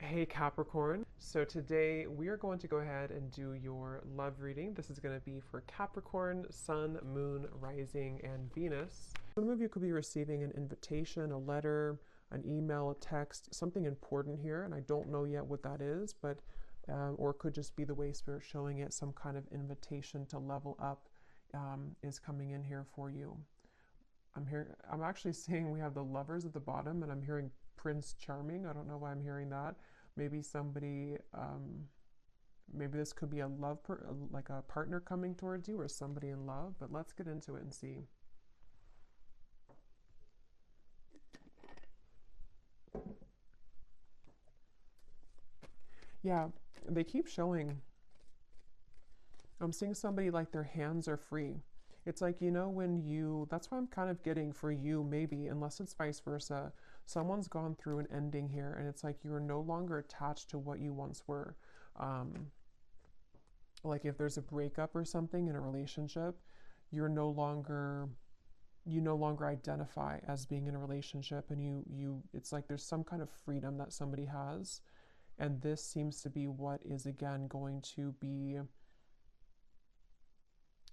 Hey Capricorn. So today we are going to go ahead and do your love reading. This is going to be for Capricorn, Sun, Moon, Rising, and Venus. Some of you could be receiving an invitation, a letter, an email, a text, something important here, and I don't know yet what that is, but or it could just be the way Spirit's showing it, some kind of invitation to level up is coming in here for you. I'm actually seeing we have the Lovers at the bottom, and I'm hearing Prince Charming. I don't know why I'm hearing that. Maybe somebody, maybe this could be a like a partner coming towards you or somebody in love, but let's get into it and see. Yeah, they keep showing. I'm seeing somebody like their hands are free. It's like, when that's why I'm kind of getting for you, maybe, unless it's vice versa, someone's gone through an ending here, and it's like you're no longer attached to what you once were. Like if there's a breakup or something in a relationship, you no longer identify as being in a relationship, and it's like there's some kind of freedom that somebody has, and this seems to be what is again going to be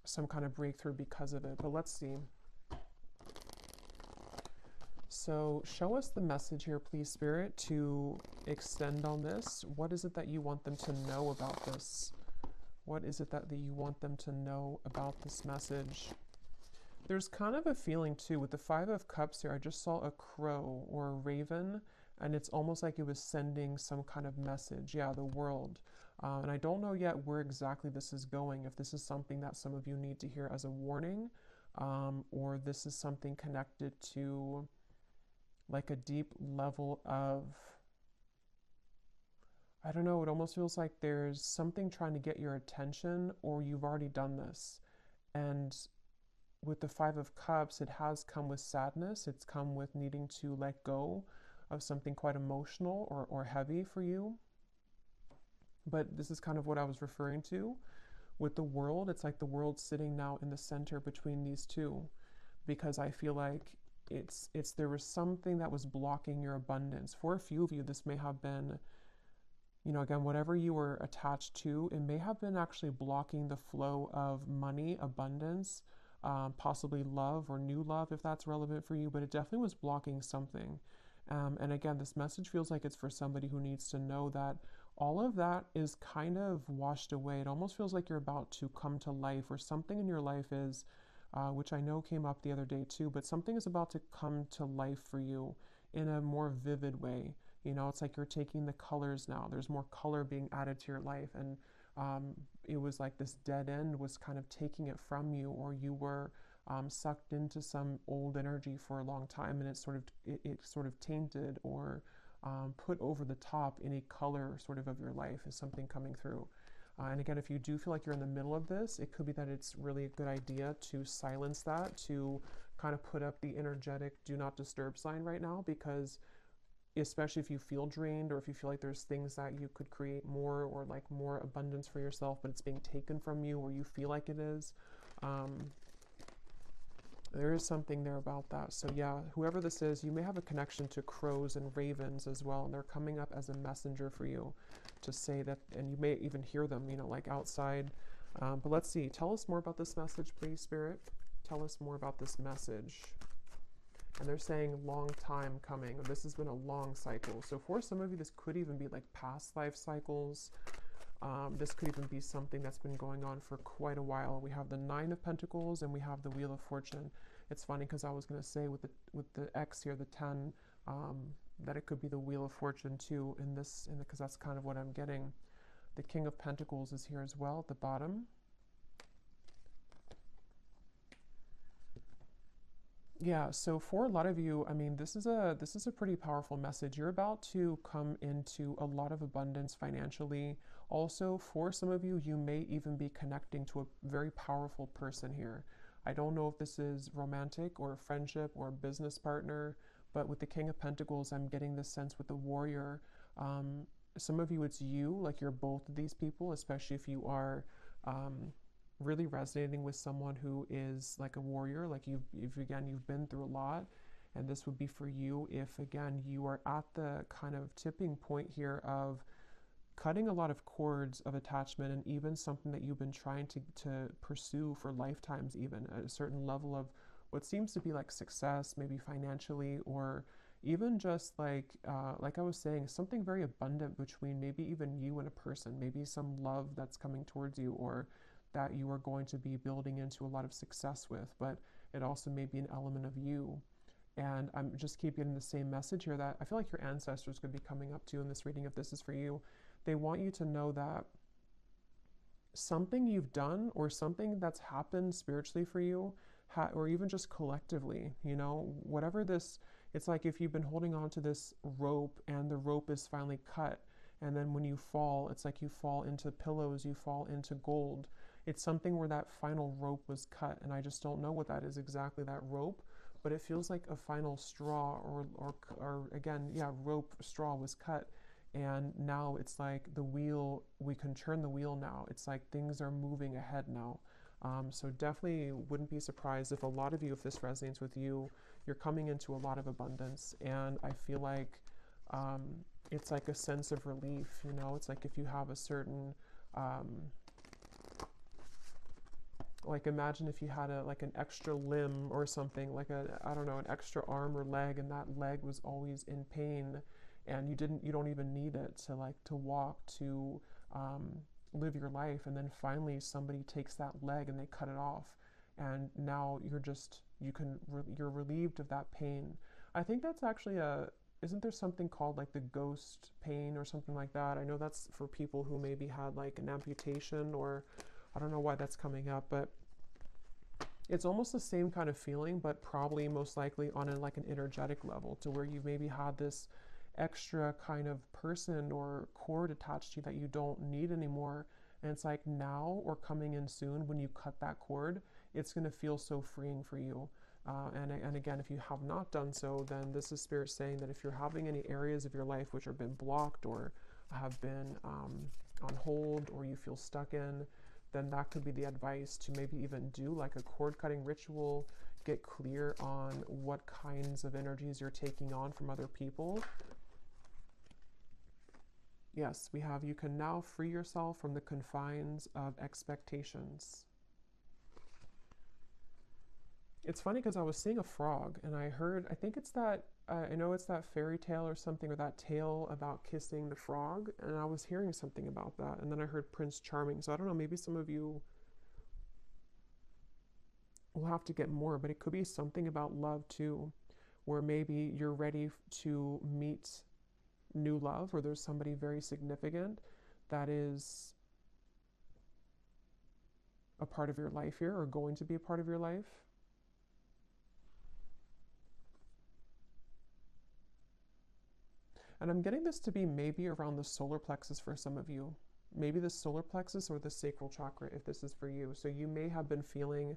some kind of breakthrough because of it. But let's see. So show us the message here, please, Spirit, to extend on this. What is it that you want them to know about this? What is it that you want them to know about this message? There's kind of a feeling, too, with the Five of Cups here, I just saw a crow or a raven, and it's almost like it was sending some kind of message. Yeah, the world. And I don't know yet where exactly this is going, if this is something that some of you need to hear as a warning, or this is something connected to like a deep level of, I don't know, it almost feels like there's something trying to get your attention, or you've already done this. And with the Five of Cups, it has come with sadness. It's come with needing to let go of something quite emotional or heavy for you. But this is kind of what I was referring to with the world. It's like the world sitting now in the center between these two, because I feel like there was something that was blocking your abundance. For a few of you, this may have been, again, whatever you were attached to, it may have been actually blocking the flow of money, abundance, possibly love or new love, if that's relevant for you, but it definitely was blocking something. And again, this message feels like it's for somebody who needs to know that all of that is kind of washed away. It almost feels like you're about to come to life, or something in your life is, which I know came up the other day too, but something is about to come to life for you in a more vivid way. It's like you're taking the colors now. There's more color being added to your life. And it was like this dead end was kind of taking it from you, or you were sucked into some old energy for a long time, and it sort of tainted or put over the top any color sort of your life is something coming through. And again, if you do feel like you're in the middle of this, it could be that it's really a good idea to silence that, to kind of put up the energetic do not disturb sign right now, because especially if you feel drained, or if you feel like there's things that you could create more, or like more abundance for yourself, but it's being taken from you, or you feel like it is. There is something there about that. So yeah, whoever this is, you may have a connection to crows and ravens as well, and they're coming up as a messenger for you to say that, and you may even hear them, like outside. But let's see. Tell us more about this message, please, Spirit. Tell us more about this message. And they're saying long time coming. This has been a long cycle. So for some of you, this could even be like past life cycles. This could even be something that's been going on for quite a while. We have the Nine of Pentacles, and we have the Wheel of Fortune. It's funny because I was going to say with the X here, the 10, that it could be the Wheel of Fortune too because that's kind of what I'm getting. The King of Pentacles is here as well at the bottom. Yeah, so for a lot of you, I mean, this is a pretty powerful message. You're about to come into a lot of abundance financially. Also, for some of you, you may even be connecting to a very powerful person here. I don't know if this is romantic or friendship or business partner, but with the King of Pentacles, I'm getting this sense with the Warrior. Some of you, it's you, like you're both of these people, especially if you are really resonating with someone who is like a warrior, like you've been through a lot, And this would be for you if, again, you are at the kind of tipping point here of cutting a lot of cords of attachment, and even something that you've been trying to pursue for lifetimes, even at a certain level of what seems to be like success, maybe financially, or even just like I was saying, something very abundant between maybe even you and a person, maybe some love that's coming towards you, or that you are going to be building into a lot of success with, but it also may be an element of you. And I'm just keep getting the same message here that I feel like your ancestors could be coming up to you in this reading if this is for you. They want you to know that something you've done or something that's happened spiritually for you, or even just collectively, you know, whatever this, it's like if you've been holding on to this rope and the rope is finally cut, and then when you fall, it's like you fall into pillows, you fall into gold. It's something where that final rope was cut, and I just don't know what that is exactly, that rope, but it feels like a final straw, or again, yeah, rope straw was cut. And now it's like the wheel, we can turn the wheel now. It's like things are moving ahead now. So definitely wouldn't be surprised if a lot of you, if this resonates with you, you're coming into a lot of abundance. And I feel like it's like a sense of relief, you know, it's like if you have a certain, like imagine if you had like an extra limb or something, like I don't know, an extra arm or leg, and that leg was always in pain, and you don't even need it to walk, to live your life, and then finally somebody takes that leg and they cut it off, and now you're relieved of that pain. I think that's actually isn't there something called like the ghost pain or something like that? I know that's for people who maybe had like an amputation, or I don't know why that's coming up, but it's almost the same kind of feeling, but probably most likely on like an energetic level, to where you maybe had this extra kind of person or cord attached to you that you don't need anymore. And it's like now, or coming in soon, when you cut that cord, it's going to feel so freeing for you. And again, if you have not done so, then this is Spirit saying that if you're having any areas of your life which have been blocked or have been on hold, or you feel stuck in, then that could be the advice to maybe even do like a cord cutting ritual, get clear on what kinds of energies you're taking on from other people. Yes, we have, you can now free yourself from the confines of expectations. It's funny because I was seeing a frog, and I think it's that, I know it's that fairy tale or something, or that tale about kissing the frog, and I was hearing something about that, and then I heard Prince Charming, so I don't know, maybe some of you will have to get more, but it could be something about love too, where maybe you're ready to meet new love, or there's somebody very significant that is a part of your life here, or going to be a part of your life. And I'm getting this to be maybe around the solar plexus for some of you. Maybe the solar plexus or the sacral chakra if this is for you. So you may have been feeling,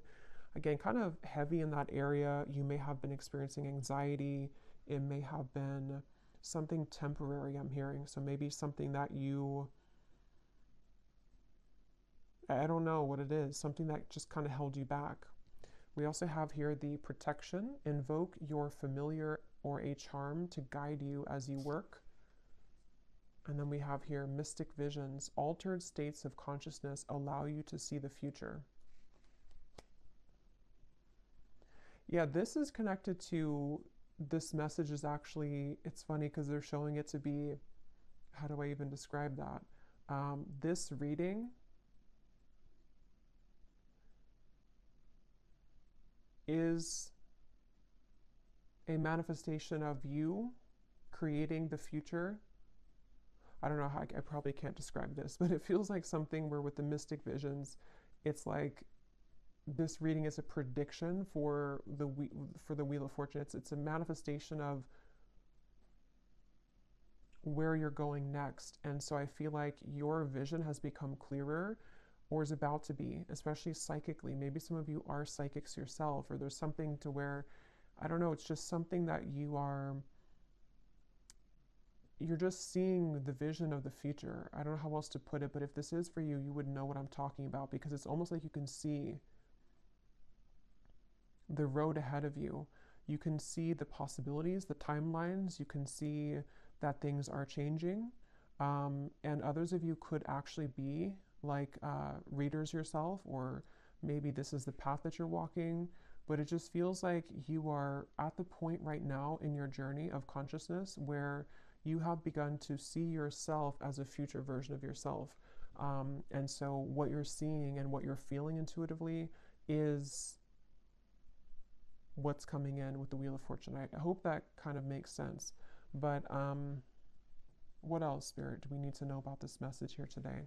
again, kind of heavy in that area. You may have been experiencing anxiety. It may have been something temporary, I'm hearing. So maybe something that I don't know what it is, something that just kind of held you back. We also have here the protection. Invoke your familiar or a charm to guide you as you work. And then we have here mystic visions. Altered states of consciousness allow you to see the future. Yeah, this is connected to, this message is actually, it's funny because they're showing it to be, how do I even describe that? This reading is a manifestation of you creating the future. I don't know how, I probably can't describe this, but it feels like something where with the mystic visions, it's like this reading is a prediction for the Wheel of Fortune. It's a manifestation of where you're going next. And so I feel like your vision has become clearer, or is about to be, especially psychically. Maybe some of you are psychics yourself, or there's something to where, I don't know, it's just something that you're just seeing the vision of the future. I don't know how else to put it, but if this is for you, you would know what I'm talking about, because it's almost like you can see the road ahead of you. You can see the possibilities, the timelines. You can see that things are changing. And others of you could actually be like readers yourself, or maybe this is the path that you're walking. But it just feels like you are at the point right now in your journey of consciousness where you have begun to see yourself as a future version of yourself. And so what you're seeing and what you're feeling intuitively is what's coming in with the Wheel of Fortune. I hope that kind of makes sense. But what else, Spirit, do we need to know about this message here today?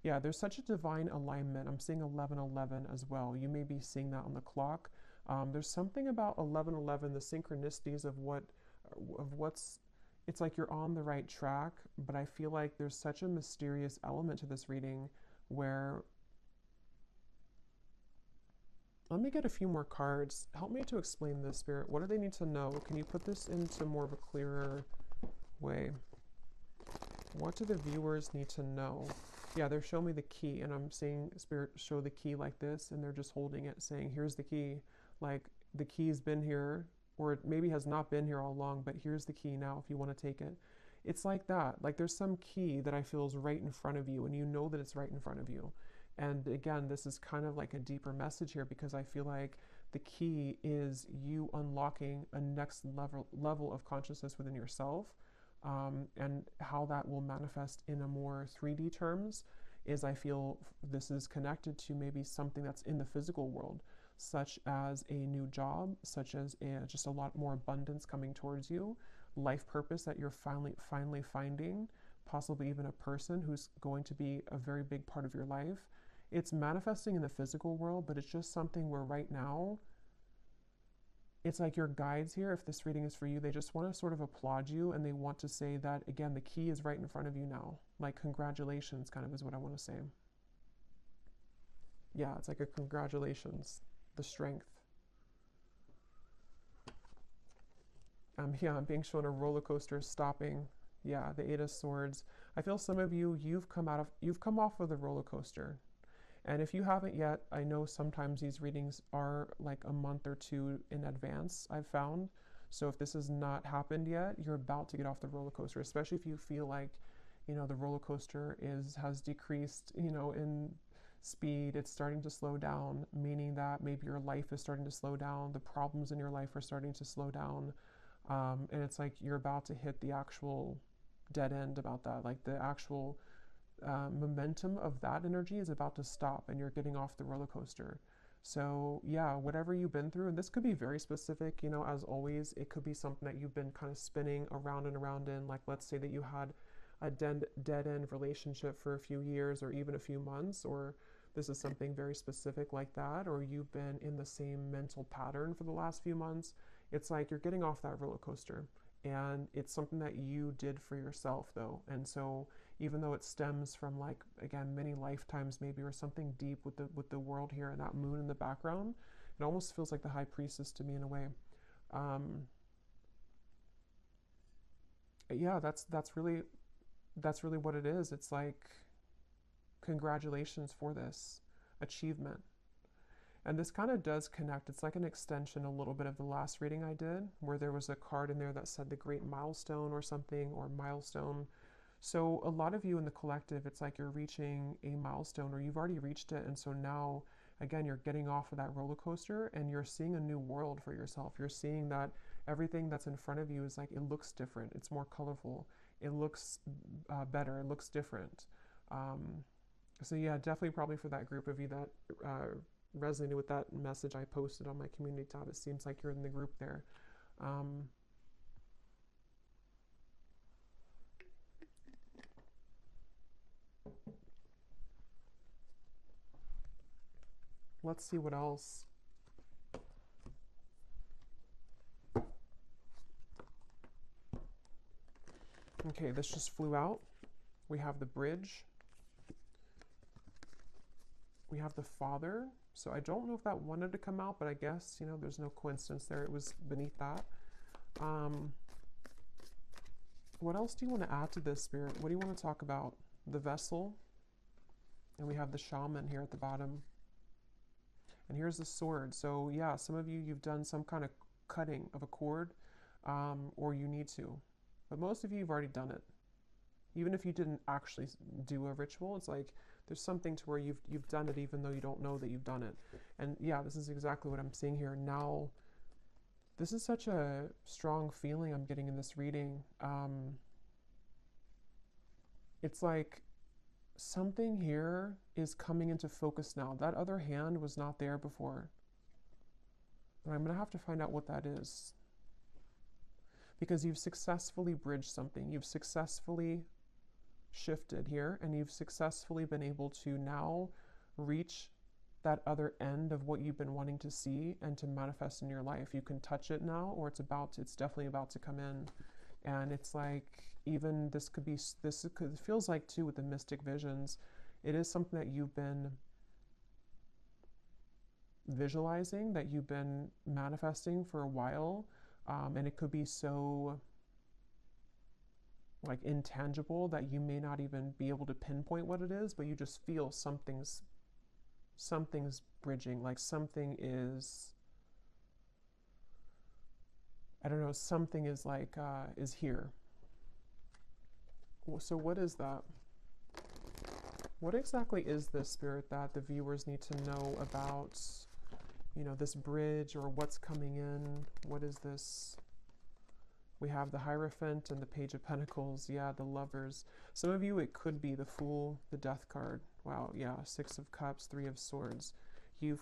Yeah, there's such a divine alignment. I'm seeing 1111 as well. You may be seeing that on the clock. There's something about 1111, the synchronicities of what's, it's like you're on the right track, but I feel like there's such a mysterious element to this reading where, let me get a few more cards. Help me to explain this, Spirit. What do they need to know? Can you put this into more of a clearer way? What do the viewers need to know? Yeah, they're showing me the key, and I'm seeing Spirit show the key like this, and they're just holding it, saying, here's the key. Like, the key's been here, or it maybe has not been here all along, but here's the key now if you want to take it. It's like that. Like, there's some key that I feel is right in front of you, and you know that it's right in front of you. And again, this is kind of like a deeper message here, because I feel like the key is you unlocking a next level of consciousness within yourself. And how that will manifest in a more 3D terms is, I feel this is connected to maybe something that's in the physical world, such as a new job, such as just a lot more abundance coming towards you, life purpose that you're finally finding, possibly even a person who's going to be a very big part of your life. It's manifesting in the physical world, but it's just something where right now, it's like your guides here, if this reading is for you, they just want to sort of applaud you, and they want to say that, again, the key is right in front of you now. Like, congratulations, kind of is what I want to say. Yeah, it's like a congratulations, the strength. Yeah, I'm being shown a roller coaster stopping. Yeah, the Eight of Swords. I feel some of you, you've come off of the roller coaster. And if you haven't yet, I know sometimes these readings are like a month or two in advance, I've found. So if this has not happened yet, you're about to get off the roller coaster, especially if you feel like, the roller coaster has decreased, in speed. It's starting to slow down, meaning that maybe your life is starting to slow down. The problems in your life are starting to slow down. And it's like you're about to hit the actual dead end about that, like the actual momentum of that energy is about to stop, and you're getting off the roller coaster. So yeah, whatever you've been through, and this could be very specific, as always, it could be something that you've been kind of spinning around and around in. Like, let's say that you had a dead end relationship for a few years or even a few months, or this is something very specific like that, or you've been in the same mental pattern for the last few months. It's like you're getting off that roller coaster, and it's something that you did for yourself, though. And so even though it stems from, like, again, many lifetimes maybe, or something deep with the world here and that moon in the background, it almost feels like the High Priestess to me in a way. Yeah, that's really what it is. It's like, congratulations for this achievement. And this kind of does connect. It's like an extension a little bit of the last reading I did, where there was a card in there that said the great milestone or something, or milestone. So a lot of you in the collective, it's like you're reaching a milestone, or you've already reached it. And so now, again, you're getting off of that roller coaster, and you're seeing a new world for yourself. You're seeing that everything that's in front of you is like, it looks different. It's more colorful. It looks better. It looks different. So yeah, definitely probably for that group of you that resonated with that message I posted on my community tab, it seems like you're in the group there. Let's see what else. Okay, this just flew out. We have the bridge. We have the Father. So I don't know if that wanted to come out, but I guess, there's no coincidence there. It was beneath that. What else do you want to add to this, Spirit? What do you want to talk about? The vessel. And we have the shaman here at the bottom. And here's the sword. So yeah, some of you, you've done some kind of cutting of a cord, or you need to. But most of you have already done it. Even if you didn't actually do a ritual, it's like there's something to where you've done it even though you don't know that you've done it. And yeah, this is exactly what I'm seeing here. Now, this is such a strong feeling I'm getting in this reading. It's like something here is coming into focus now. That other hand was not there before. And I'm going to have to find out what that is. Because you've successfully bridged something. You've successfully shifted here, and you've successfully been able to now reach that other end of what you've been wanting to see and to manifest in your life. You can touch it now, or it's definitely about to come in. And it's like, even this feels like too with the mystic visions, it is something that you've been visualizing, that you've been manifesting for a while. And it could be so like intangible that you may not even be able to pinpoint what it is, but you just feel something's bridging, like something is, I don't know, something is like, is here. So what is that? What exactly is this, Spirit, that the viewers need to know about, you know, this bridge, or what's coming in? What is this? We have the Hierophant and the Page of Pentacles. Yeah, the Lovers. Some of you, it could be the Fool, the Death card. Wow, yeah, Six of Cups, Three of Swords. They're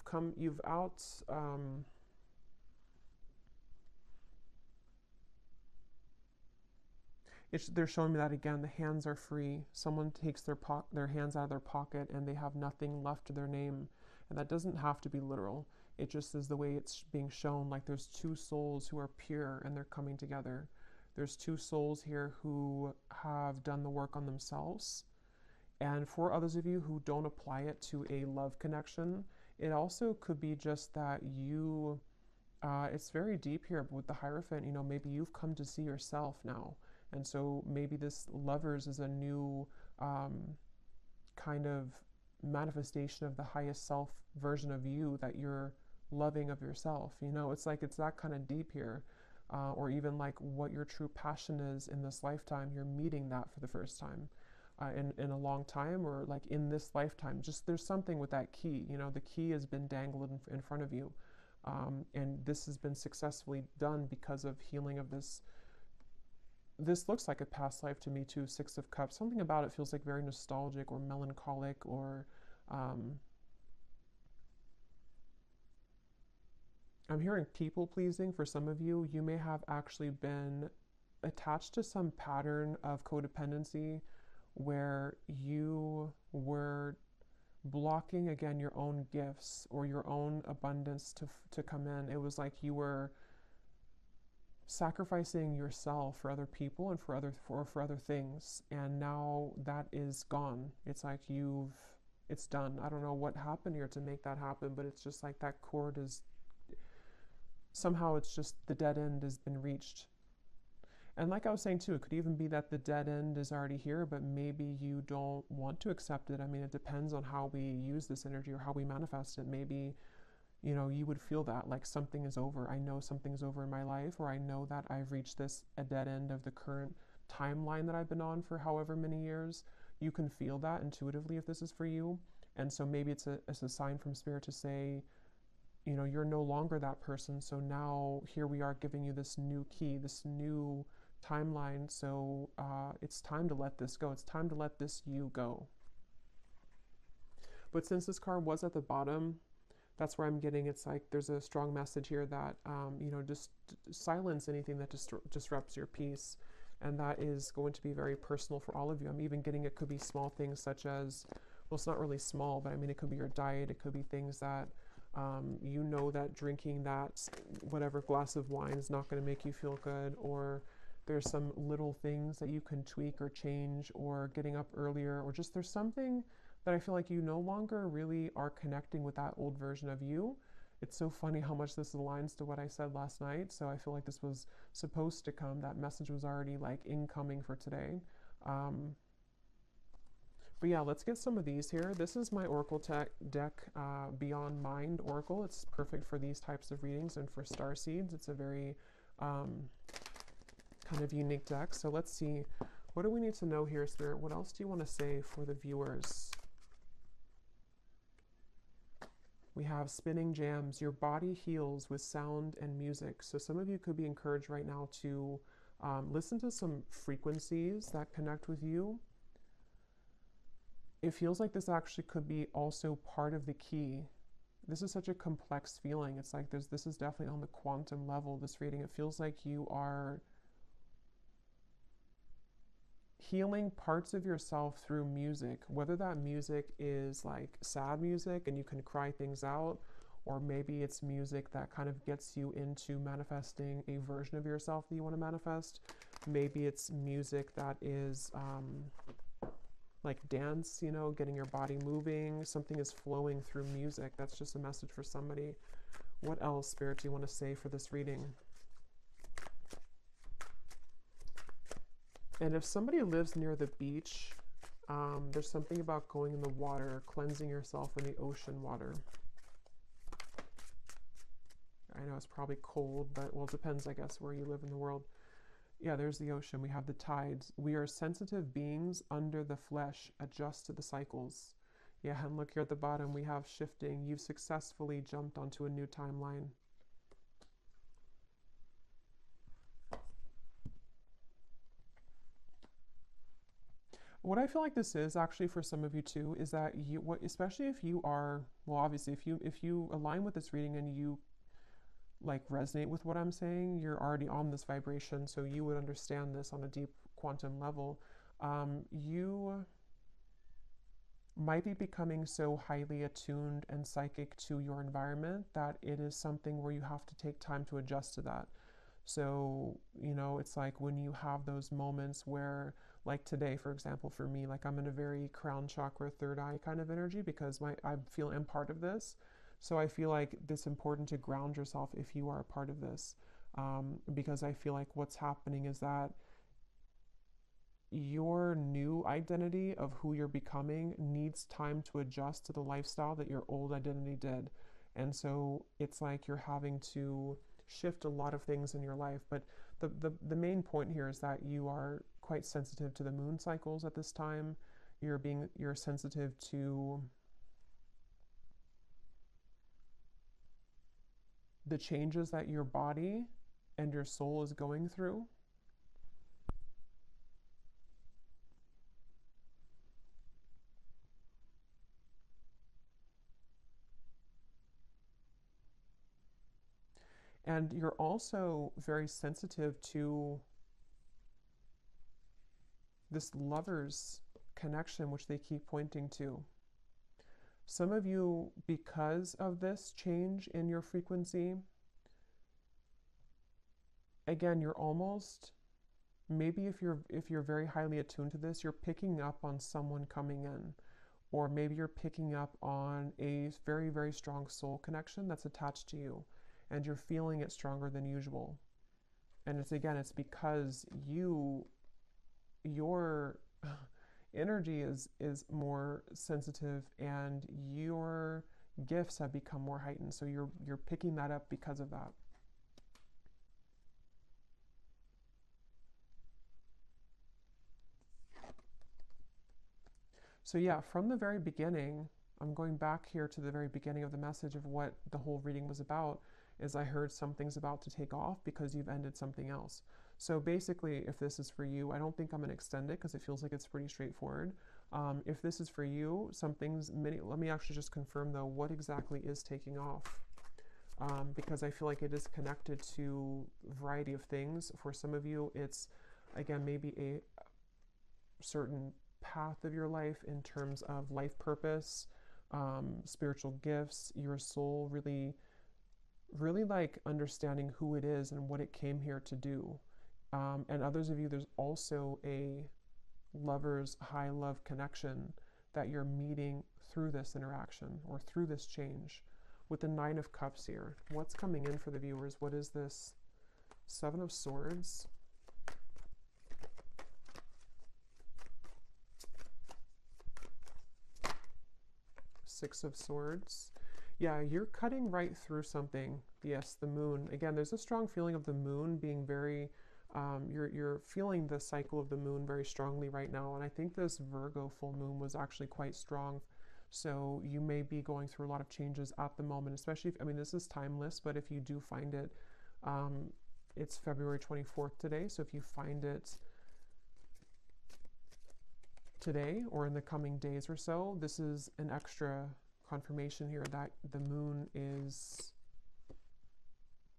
showing me that again. The hands are free. Someone takes their hands out of their pocket and they have nothing left to their name. And that doesn't have to be literal. It just is the way it's being shown. Like there's two souls who are pure and they're coming together. There's two souls here who have done the work on themselves. And for others of you who don't apply it to a love connection, it also could be just that you, it's very deep here with the Hierophant. You know, maybe you've come to see yourself now. And so maybe this Lovers is a new kind of manifestation of the highest self version of you that you're loving of yourself. You know, it's like it's that kind of deep here. Or even like what your true passion is in this lifetime. You're meeting that for the first time in a long time, or like in this lifetime. Just there's something with that key. You know, the key has been dangled in front of you. And this has been successfully done because of healing of this. This looks like a past life to me too, Six of Cups. Something about it feels like very nostalgic or melancholic, or I'm hearing people pleasing for some of you. You may have actually been attached to some pattern of codependency where you were blocking, again, your own gifts or your own abundance to come in. It was like you were sacrificing yourself for other people and for other things, and now that is gone. It's like it's done. I don't know what happened here to make that happen, but it's just like that cord is somehow, it's just the dead end has been reached. And like I was saying too, it could even be that the dead end is already here, but maybe you don't want to accept it. I mean, it depends on how we use this energy or how we manifest it. Maybe, you know, you would feel that like something is over. I know something's over in my life, or I know that I've reached a dead end of the current timeline that I've been on for however many years. You can feel that intuitively if this is for you. And so maybe it's a sign from Spirit to say, you know, you're no longer that person. So now here we are giving you this new key, this new timeline. So it's time to let this go. It's time to let this you go. But since this card was at the bottom, that's where I'm getting, it's like there's a strong message here that, you know, just silence anything that disrupts your peace. And that is going to be very personal for all of you. I'm even getting it could be small things such as, well, it's not really small, but I mean, it could be your diet. It could be things that, you know, that drinking that whatever glass of wine is not going to make you feel good, or there's some little things that you can tweak or change, or getting up earlier, or just there's something that I feel like you no longer really are connecting with that old version of you. It's so funny how much this aligns to what I said last night. So I feel like this was supposed to come. That message was already like incoming for today. But yeah, let's get some of these here. This is my Oracle deck, Beyond Mind Oracle. It's perfect for these types of readings and for star seeds. It's a very kind of unique deck. So let's see. What do we need to know here, Spirit? What else do you want to say for the viewers? We have spinning jams. Your body heals with sound and music. So some of you could be encouraged right now to listen to some frequencies that connect with you. It feels like this actually could be also part of the key. This is such a complex feeling. It's like this is definitely on the quantum level, this reading. It feels like you are healing parts of yourself through music, whether that music is like sad music and you can cry things out, or maybe it's music that kind of gets you into manifesting a version of yourself that you want to manifest. Maybe it's music that is like dance, you know, getting your body moving. Something is flowing through music. That's just a message for somebody. What else, Spirit, do you want to say for this reading? And if somebody lives near the beach, there's something about going in the water, cleansing yourself in the ocean water. I know it's probably cold, but well, it depends, I guess, where you live in the world. Yeah, there's the ocean. We have the tides. We are sensitive beings under the flesh. Adjust to the cycles. Yeah, and look here at the bottom. We have shifting. You've successfully jumped onto a new timeline. What I feel like this is actually for some of you too is that you, especially if you are, well, obviously if you align with this reading and you like resonate with what I'm saying, you're already on this vibration, so you would understand this on a deep quantum level. You might be becoming so highly attuned and psychic to your environment that it is something where you have to take time to adjust to that. So, you know, it's like when you have those moments where, like today, for example, for me, like I'm in a very crown chakra, third eye kind of energy because I feel I'm part of this. So I feel like it's important to ground yourself if you are a part of this, because I feel like what's happening is that your new identity of who you're becoming needs time to adjust to the lifestyle that your old identity did. And so it's like you're having to shift a lot of things in your life. But the main point here is that you are quite sensitive to the moon cycles at this time. You're sensitive to the changes that your body and your soul is going through. And you're also very sensitive to this lover's connection, which they keep pointing to. Some of you, because of this change in your frequency, again, you're almost, maybe if you're very highly attuned to this, you're picking up on someone coming in, or maybe you're picking up on a very, very strong soul connection that's attached to you, and you're feeling it stronger than usual. And it's because your energy is more sensitive and your gifts have become more heightened. So you're picking that up because of that. So yeah, from the very beginning, I'm going back here to the very beginning of the message of what the whole reading was about, is I heard something's about to take off because you've ended something else. So basically, if this is for you, I don't think I'm going to extend it because it feels like it's pretty straightforward. If this is for you, let me actually just confirm though, what exactly is taking off? Because I feel like it is connected to a variety of things. For some of you, it's, again, maybe a certain path of your life in terms of life purpose, spiritual gifts, your soul really like understanding who it is and what it came here to do. And others of you, there's also a lover's high love connection that you're meeting through this interaction or through this change. With the 9 of Cups here, what's coming in for the viewers? What is this? 7 of Swords. Six of Swords. Yeah, you're cutting right through something. Yes, the moon. Again, there's a strong feeling of the moon being very, you're feeling the cycle of the moon very strongly right now. And I think this Virgo full moon was actually quite strong. So you may be going through a lot of changes at the moment, especially if, I mean, this is timeless, but if you do find it, it's February 24th today. So if you find it today or in the coming days or so, this is an extra confirmation here that the moon is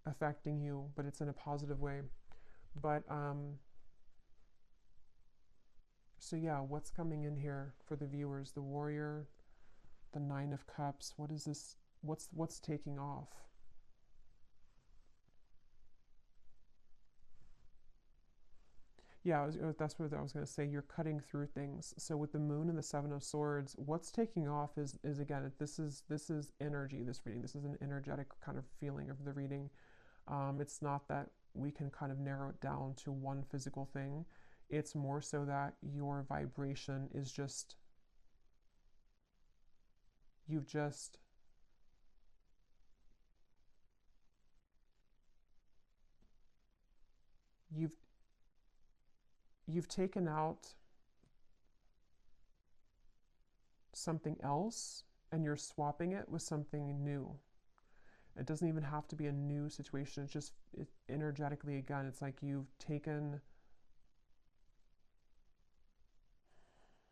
affecting you, but it's in a positive way. But so yeah, what's coming in here for the viewers? The Warrior, the Nine of Cups. What is this? What's taking off? Yeah, that's what I was going to say. You're cutting through things. So with the moon and the Seven of Swords, what's taking off is again, this is energy, this reading. This is an energetic kind of feeling of the reading. It's not that we can kind of narrow it down to one physical thing. It's more so that your vibration is just, you've taken out something else and you're swapping it with something new. It doesn't even have to be a new situation. It's just energetically, again, it's like you've taken,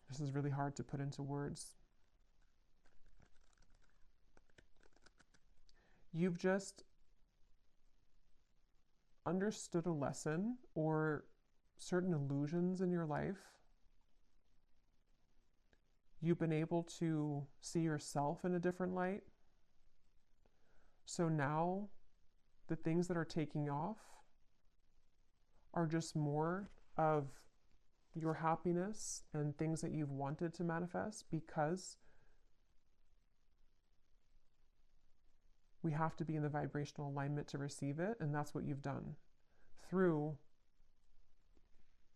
this is really hard to put into words. You've just understood a lesson or certain illusions in your life. You've been able to see yourself in a different light. So now the things that are taking off are just more of your happiness and things that you've wanted to manifest, because we have to be in the vibrational alignment to receive it. And that's what you've done through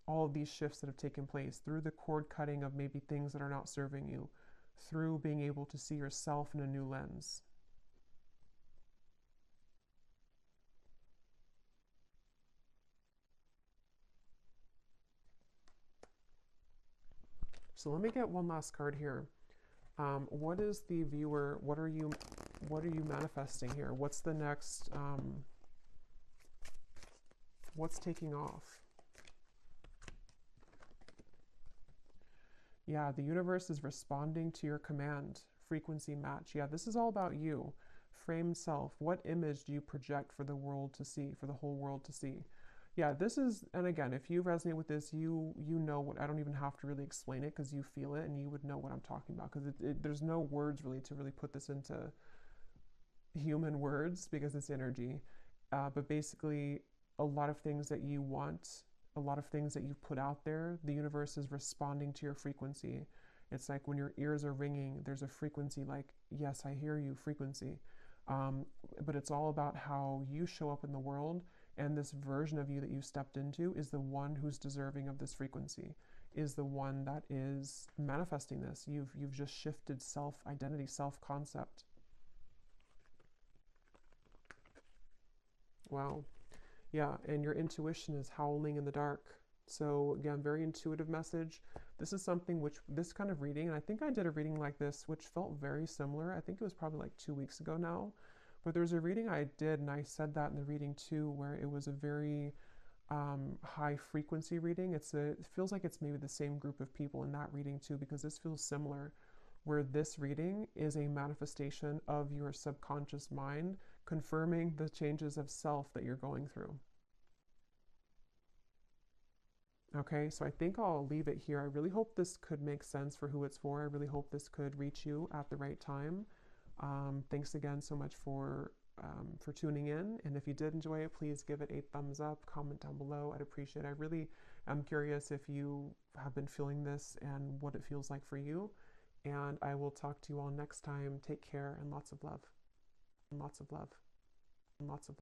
all of these shifts that have taken place, through the cord cutting of maybe things that are not serving you, through being able to see yourself in a new lens. So let me get one last card here. What is the viewer, what are you manifesting here? What's the next, what's taking off? Yeah, the universe is responding to your command. Frequency match. Yeah, this is all about you. Framed self. What image do you project for the world to see, for the whole world to see? Yeah, this is, and again, if you resonate with this, you know what, I don't even have to really explain it because you feel it and you would know what I'm talking about, because there's no words really to really put this into human words because it's energy. But basically, a lot of things that you want, a lot of things that you've put out there, the universe is responding to your frequency. It's like when your ears are ringing, there's a frequency like, yes, I hear you frequency. But it's all about how you show up in the world, and this version of you that you stepped into is the one who's deserving of this frequency, is the one that is manifesting this. You've just shifted self-identity, self-concept. Wow. Yeah, and your intuition is howling in the dark. So again, very intuitive message. This is something which, this kind of reading, and I think I did a reading like this, which felt very similar. I think it was probably like 2 weeks ago now. But there's a reading I did, and I said that in the reading too, where it was a very high frequency reading. It feels like it's maybe the same group of people in that reading too, because this feels similar, where this reading is a manifestation of your subconscious mind, confirming the changes of self that you're going through. Okay, so I think I'll leave it here. I really hope this could make sense for who it's for. I really hope this could reach you at the right time. Thanks again so much for tuning in. And if you did enjoy it, please give it a thumbs up, comment down below. I'd appreciate it. I really am curious if you have been feeling this and what it feels like for you. And I will talk to you all next time. Take care and lots of love. And lots of love. And lots of love.